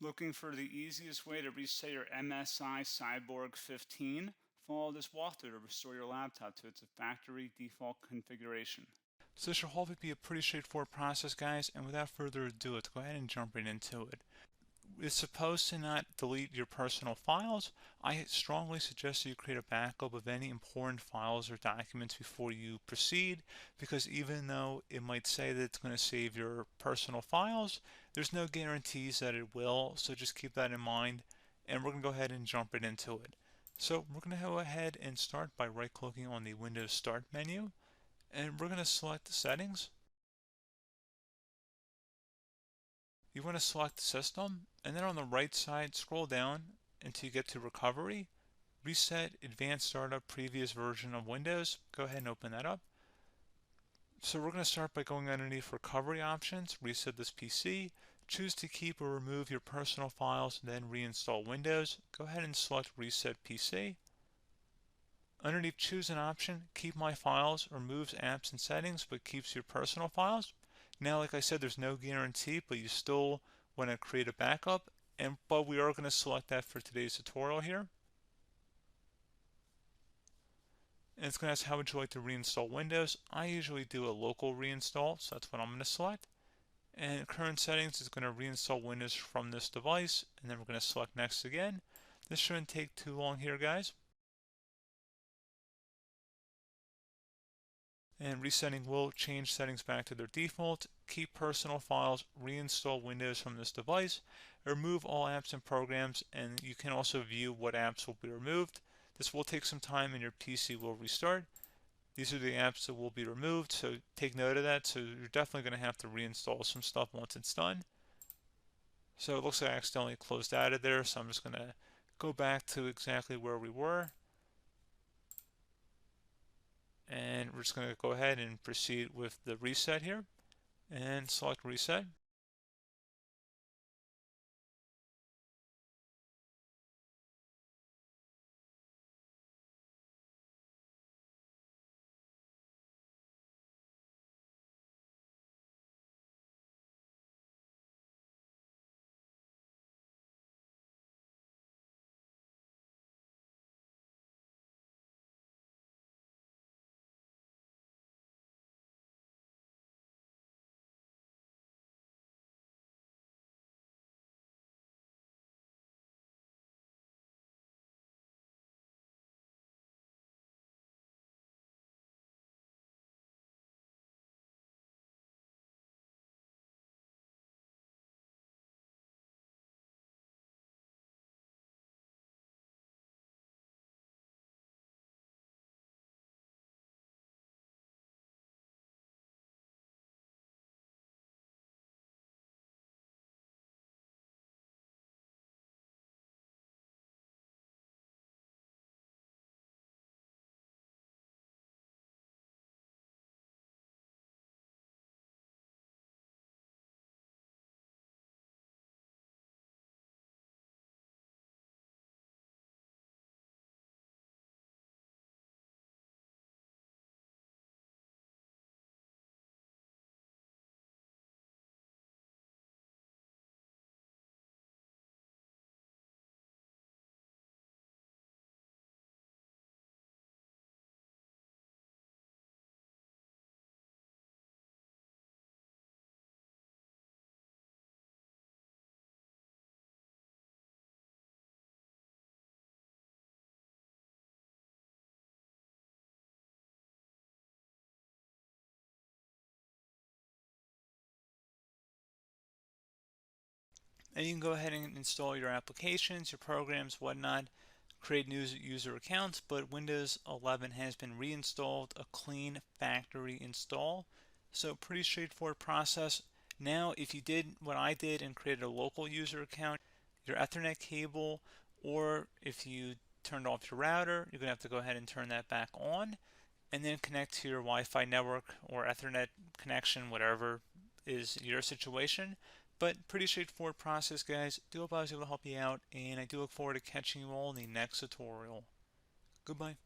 Looking for the easiest way to reset your MSI Cyborg 15? Follow this walkthrough to restore your laptop to its factory default configuration. So this should hopefully be a pretty straightforward process, guys, and without further ado, let's go ahead and jump right into it. It's supposed to not delete your personal files. I strongly suggest that you create a backup of any important files or documents before you proceed, because even though it might say that it's going to save your personal files, there's no guarantees that it will, so just keep that in mind, and we're going to go ahead and jump right into it. So we're going to go ahead and start by right-clicking on the Windows Start menu, and we're going to select the settings. You want to select System, and then on the right side, scroll down until you get to Recovery. Reset Advanced Startup Previous Version of Windows. Go ahead and open that up. So we're going to start by going underneath Recovery Options, reset this PC, choose to keep or remove your personal files, then reinstall Windows. Go ahead and select Reset PC. Underneath Choose an option, Keep My Files removes apps and settings but keeps your personal files. Now, like I said, there's no guarantee, but you still want to create a backup, but we are going to select that for today's tutorial here. And it's going to ask how would you like to reinstall Windows. I usually do a local reinstall, so that's what I'm going to select. And current settings is going to reinstall Windows from this device, and then we're going to select Next again. This shouldn't take too long here, guys. And resetting will change settings back to their default, keep personal files, reinstall Windows from this device, remove all apps and programs, and you can also view what apps will be removed. This will take some time and your PC will restart. These are the apps that will be removed, so take note of that. So you're definitely going to have to reinstall some stuff once it's done. So it looks like I accidentally closed out of there, so I'm just going to go back to exactly where we were. And we're just going to go ahead and proceed with the reset here and select reset. And you can go ahead and install your applications, your programs, whatnot, create new user accounts, but Windows 11 has been reinstalled, a clean factory install. So pretty straightforward process. Now, if you did what I did and created a local user account, your Ethernet cable, or if you turned off your router, you're going to have to go ahead and turn that back on, and then connect to your Wi-Fi network or Ethernet connection, whatever is your situation. But pretty straightforward process, guys. Do hope I was able to help you out, and I do look forward to catching you all in the next tutorial. Goodbye.